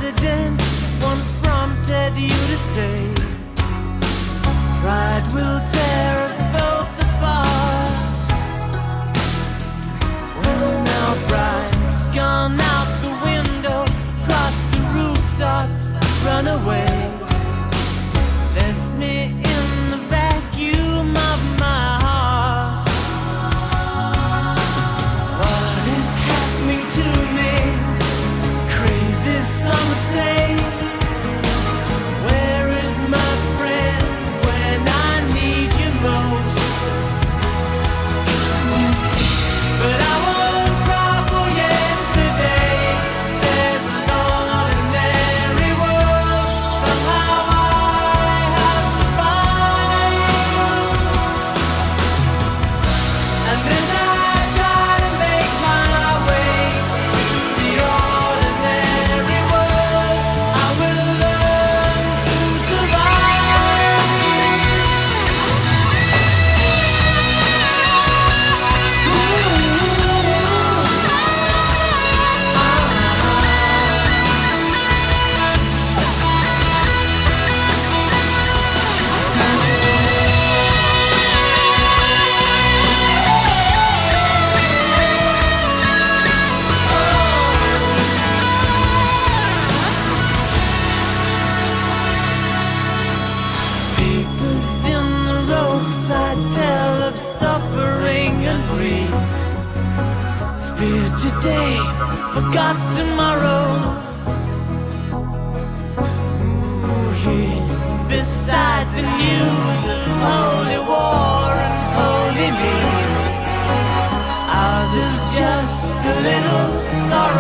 accident once prompted you to say, pride will tear us both apart. Well, now pride's gone out the window, cross the rooftops, run away, left me in the vacuum of my heart. What is happening to me? Crazy, some say. Where is my friend when I need you most? But I won't cry for yesterday. There's a long ordinary world somehow I have to find. And as I try to make my way to the ordinary world, I will learn to survive. Papers in the roadside tell of suffering and grief. Fear today, forgot tomorrow. Ooh, here beside the news of holy war and holy me, ours is just a little sorrow.